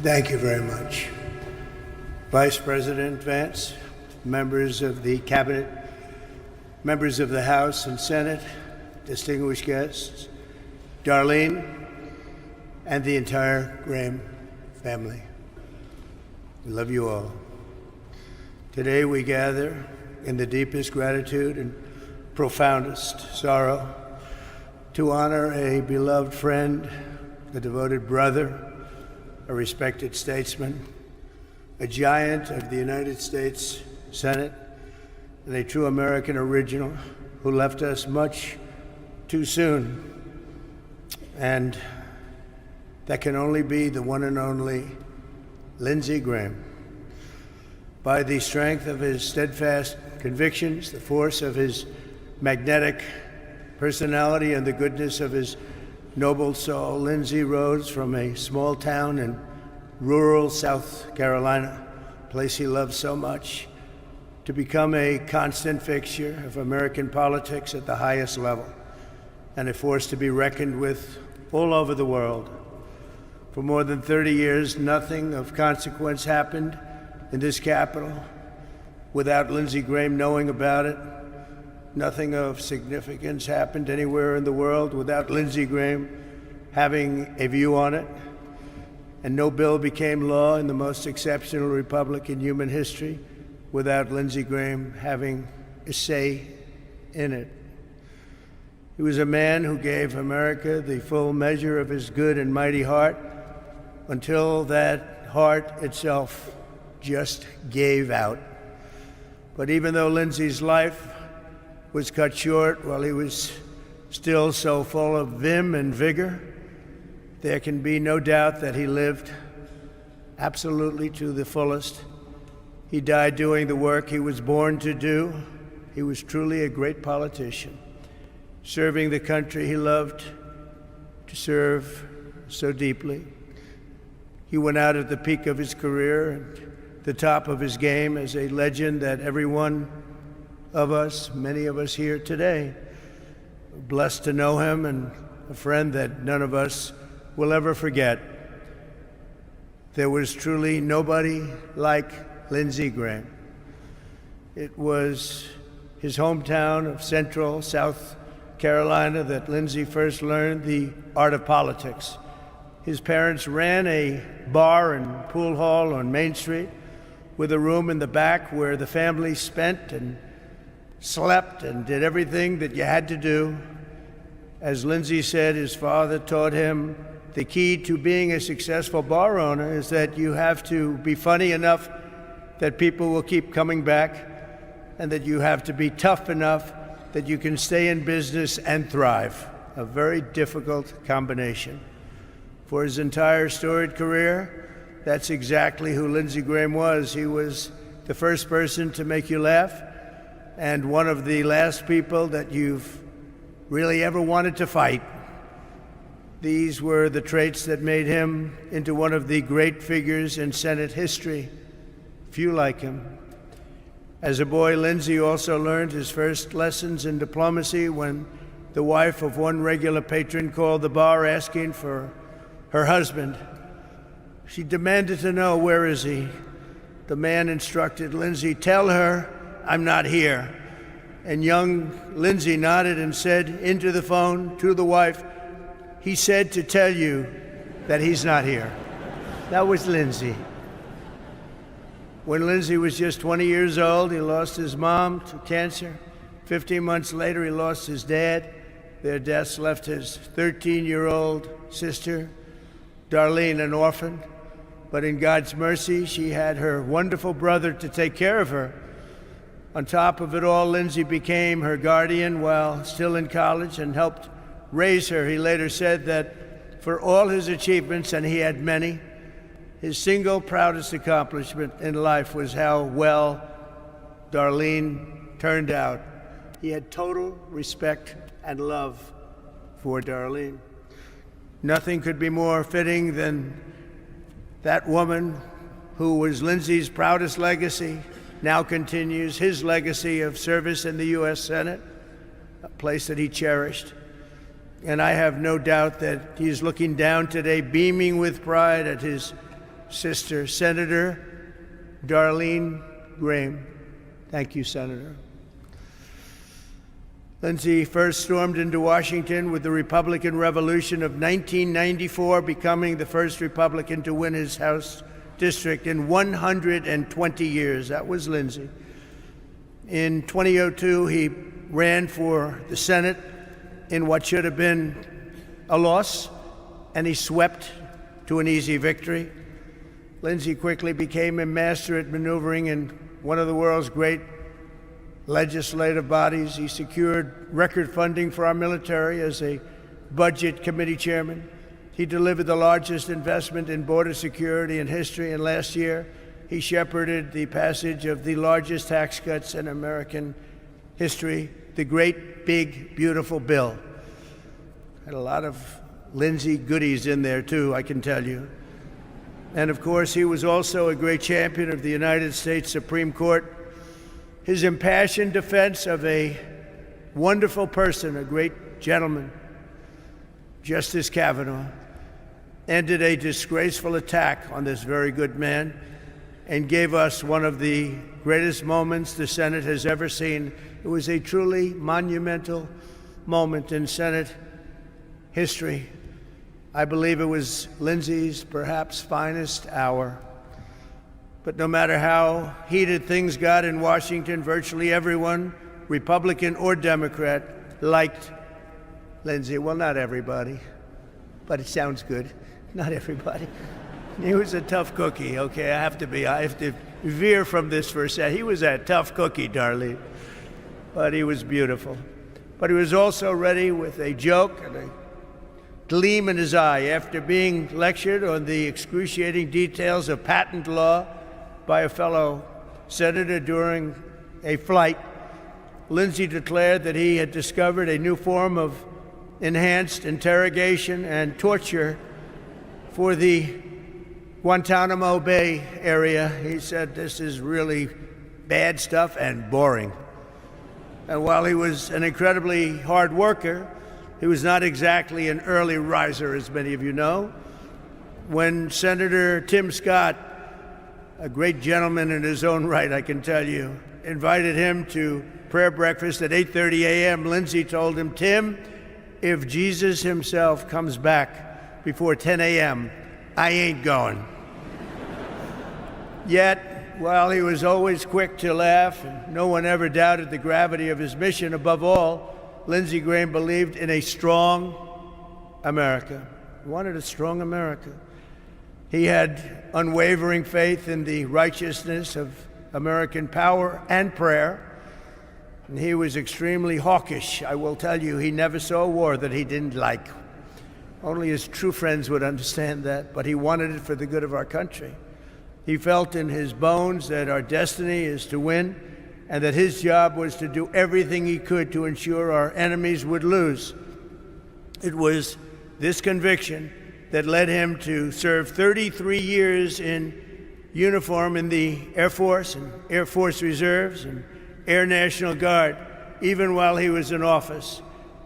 Thank you very much. Vice President Vance, members of the Cabinet, members of the House and Senate, distinguished guests, Darlene, and the entire Graham family. We love you all. Today we gather in the deepest gratitude and profoundest sorrow to honor a beloved friend, a devoted brother, a respected statesman, a giant of the United States Senate, and a true American original who left us much too soon. And that can only be the one and only Lindsey Graham. By the strength of his steadfast convictions, the force of his magnetic personality, and the goodness of his noble soul, Lindsey rose from a small town in rural South Carolina, a place he loved so much, to become a constant fixture of American politics at the highest level, and a force to be reckoned with all over the world. For more than 30 years, nothing of consequence happened in this capital without Lindsey Graham knowing about it. Nothing of significance happened anywhere in the world without Lindsey Graham having a view on it. And no bill became law in the most exceptional republic in human history without Lindsey Graham having a say in it. He was a man who gave America the full measure of his good and mighty heart until that heart itself just gave out. But even though Lindsey's life was cut short while he was still so full of vim and vigor, there can be no doubt that he lived absolutely to the fullest. He died doing the work he was born to do. He was truly a great politician, serving the country he loved to serve so deeply. He went out at the peak of his career and the top of his game as a legend that every one of us, many of us here today, are blessed to know him, and a friend that none of us will ever forget. There was truly nobody like Lindsey Graham. It was his hometown of central South Carolina that Lindsey first learned the art of politics. His parents ran a bar and pool hall on Main Street with a room in the back where the family spent and slept and did everything that you had to do. As Lindsey said, his father taught him the key to being a successful bar owner is that you have to be funny enough that people will keep coming back, and that you have to be tough enough that you can stay in business and thrive. A very difficult combination. For his entire storied career, that's exactly who Lindsey Graham was. He was the first person to make you laugh, and one of the last people that you've really ever wanted to fight. These were the traits that made him into one of the great figures in Senate history. Few like him. As a boy, Lindsey also learned his first lessons in diplomacy when the wife of one regular patron called the bar asking for her husband. She demanded to know, where is he? The man instructed Lindsey, tell her I'm not here. And young Lindsey nodded and said into the phone to the wife, he said to tell you that he's not here. That was Lindsey. When Lindsey was just 20 years old, he lost his mom to cancer. 15 months later, he lost his dad. Their deaths left his 13-year-old sister, Darlene, an orphan. But in God's mercy, she had her wonderful brother to take care of her. On top of it all, Lindsey became her guardian while still in college and helped raise her. He later said that for all his achievements, and he had many, his single proudest accomplishment in life was how well Darlene turned out. He had total respect and love for Darlene. Nothing could be more fitting than that woman who was Lindsey's proudest legacy now continues his legacy of service in the U.S. Senate, a place that he cherished. And I have no doubt that he's looking down today, beaming with pride at his sister, Senator Darlene Graham. Thank you, Senator. Lindsey first stormed into Washington with the Republican Revolution of 1994, becoming the first Republican to win his House district in 120 years. That was Lindsey. In 2002, he ran for the Senate in what should have been a loss, and he swept to an easy victory. Lindsey quickly became a master at maneuvering in one of the world's great legislative bodies. He secured record funding for our military as a budget committee chairman. He delivered the largest investment in border security in history, and last year he shepherded the passage of the largest tax cuts in American history, the great, big, beautiful bill. Had a lot of Lindsey goodies in there, too, I can tell you. And of course, he was also a great champion of the United States Supreme Court. His impassioned defense of a wonderful person, a great gentleman, Justice Kavanaugh, ended a disgraceful attack on this very good man and gave us one of the greatest moments the Senate has ever seen. It was a truly monumental moment in Senate history. I believe it was Lindsey's perhaps finest hour. But no matter how heated things got in Washington, virtually everyone, Republican or Democrat, liked Lindsey. Well, not everybody, but it sounds good. Not everybody. He was a tough cookie, okay? I have to veer from this for a second. He was a tough cookie, Darlene, but he was beautiful. But he was also ready with a joke and a gleam in his eye. After being lectured on the excruciating details of patent law by a fellow senator during a flight, Lindsey declared that he had discovered a new form of enhanced interrogation and torture for the Guantanamo Bay area. He said, this is really bad stuff and boring. And while he was an incredibly hard worker, he was not exactly an early riser, as many of you know. When Senator Tim Scott, a great gentleman in his own right, I can tell you, invited him to prayer breakfast at 8:30 a.m., Lindsey told him, Tim, if Jesus himself comes back before 10 a.m., I ain't going. Yet, while he was always quick to laugh, and no one ever doubted the gravity of his mission, above all, Lindsey Graham believed in a strong America. He wanted a strong America. He had unwavering faith in the righteousness of American power and prayer. And he was extremely hawkish. I will tell you, he never saw a war that he didn't like. Only his true friends would understand that, but he wanted it for the good of our country. He felt in his bones that our destiny is to win, and that his job was to do everything he could to ensure our enemies would lose. It was this conviction that led him to serve 33 years in uniform in the Air Force and Air Force Reserves and Air National Guard, even while he was in office.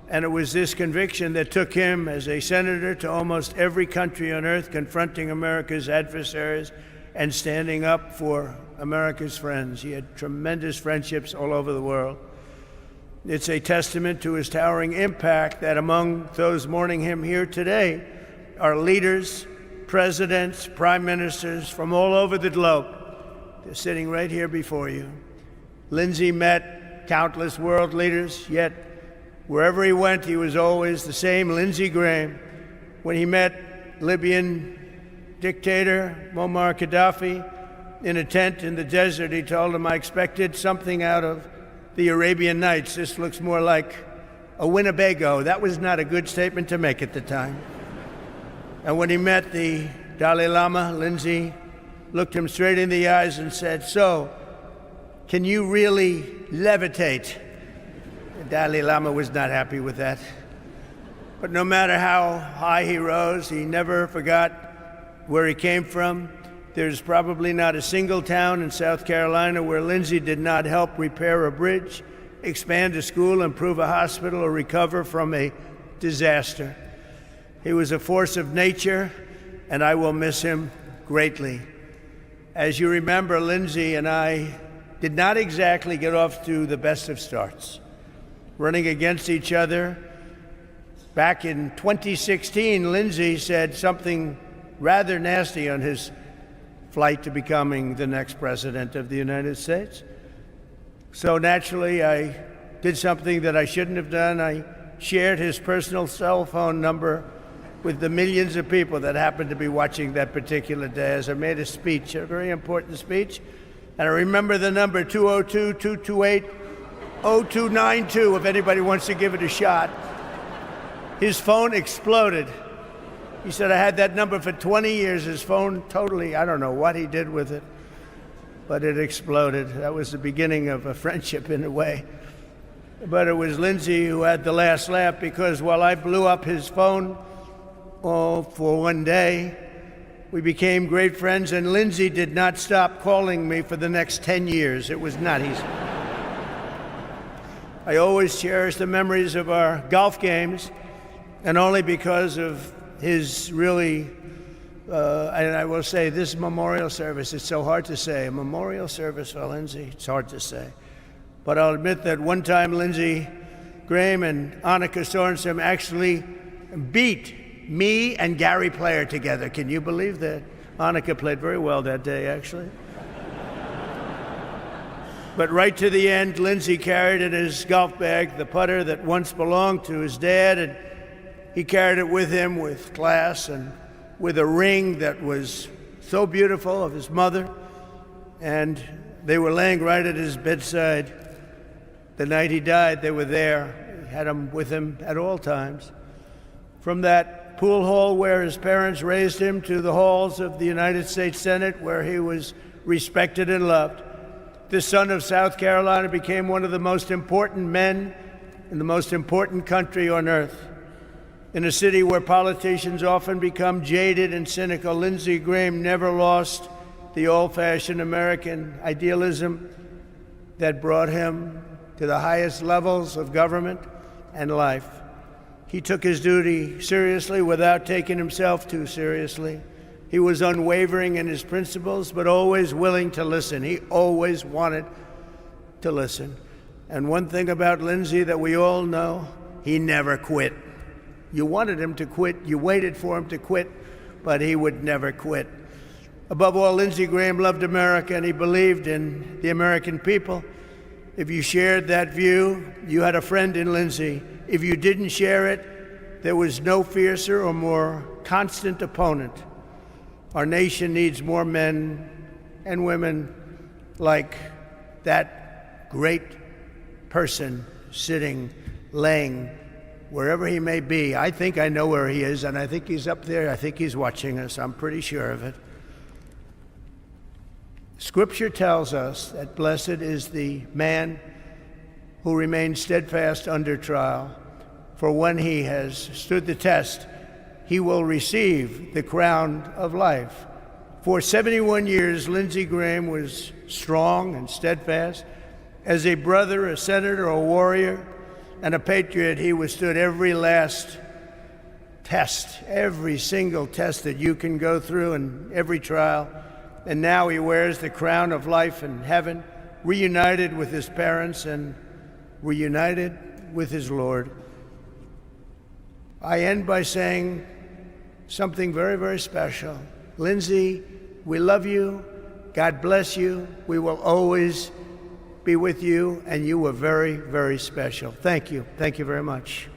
And it was this conviction that took him as a senator to almost every country on earth, confronting America's adversaries and standing up for America's friends. He had tremendous friendships all over the world. It's a testament to his towering impact that among those mourning him here today are leaders, presidents, prime ministers from all over the globe. They're sitting right here before you. Lindsey met countless world leaders, yet wherever he went, he was always the same Lindsey Graham. When he met Libyan dictator Muammar Gaddafi in a tent in the desert, he told him, I expected something out of the Arabian Nights. This looks more like a Winnebago. That was not a good statement to make at the time. And when he met the Dalai Lama, Lindsey looked him straight in the eyes and said, so, can you really levitate? The Dalai Lama was not happy with that. But no matter how high he rose, he never forgot where he came from. There's probably not a single town in South Carolina where Lindsey did not help repair a bridge, expand a school, improve a hospital, or recover from a disaster. He was a force of nature, and I will miss him greatly. As you remember, Lindsey and I did not exactly get off to the best of starts, running against each other. Back in 2016, Lindsey said something rather nasty on his flight to becoming the next president of the United States. So naturally, I did something that I shouldn't have done. I shared his personal cell phone number with the millions of people that happened to be watching that particular day as I made a speech, a very important speech. And I remember the number 202-228-0292 if anybody wants to give it a shot. His phone exploded. He said I had that number for 20 years. His phone totally, I don't know what he did with it, but it exploded. That was the beginning of a friendship in a way. But it was Lindsey who had the last laugh, because while I blew up his phone for one day, we became great friends, and Lindsey did not stop calling me for the next 10 years. It was not easy. I always cherish the memories of our golf games, and only because of his really, and I will say, this memorial service, it's so hard to say, a memorial service for Lindsey, it's hard to say. But I'll admit that one time Lindsey Graham and Annika Sorensen actually beat me and Gary Player together. Can you believe that? Annika played very well that day, actually. But right to the end, Lindsey carried in his golf bag the putter that once belonged to his dad, and he carried it with him with class and with a ring that was so beautiful of his mother. And they were laying right at his bedside. The night he died, they were there. He had him with him at all times. From that pool hall where his parents raised him to the halls of the United States Senate, where he was respected and loved, the son of South Carolina became one of the most important men in the most important country on earth. In a city where politicians often become jaded and cynical, Lindsey Graham never lost the old-fashioned American idealism that brought him to the highest levels of government and life. He took his duty seriously without taking himself too seriously. He was unwavering in his principles, but always willing to listen. He always wanted to listen. And one thing about Lindsey that we all know, he never quit. You wanted him to quit, you waited for him to quit, but he would never quit. Above all, Lindsey Graham loved America, and he believed in the American people. If you shared that view, you had a friend in Lindsey. If you didn't share it, there was no fiercer or more constant opponent. Our nation needs more men and women like that great person sitting, laying, wherever he may be. I think I know where he is, and I think he's up there. I think he's watching us. I'm pretty sure of it. Scripture tells us that blessed is the man who remains steadfast under trial, for when he has stood the test, he will receive the crown of life. For 71 years, Lindsey Graham was strong and steadfast. As a brother, a senator, a warrior, and a patriot, he withstood every last test, every single test that you can go through and every trial. And now he wears the crown of life in heaven, reunited with his parents and reunited with his Lord. I end by saying something very, very special. Lindsey, we love you. God bless you. We will always be with you, and you were very, very special. Thank you. Thank you very much.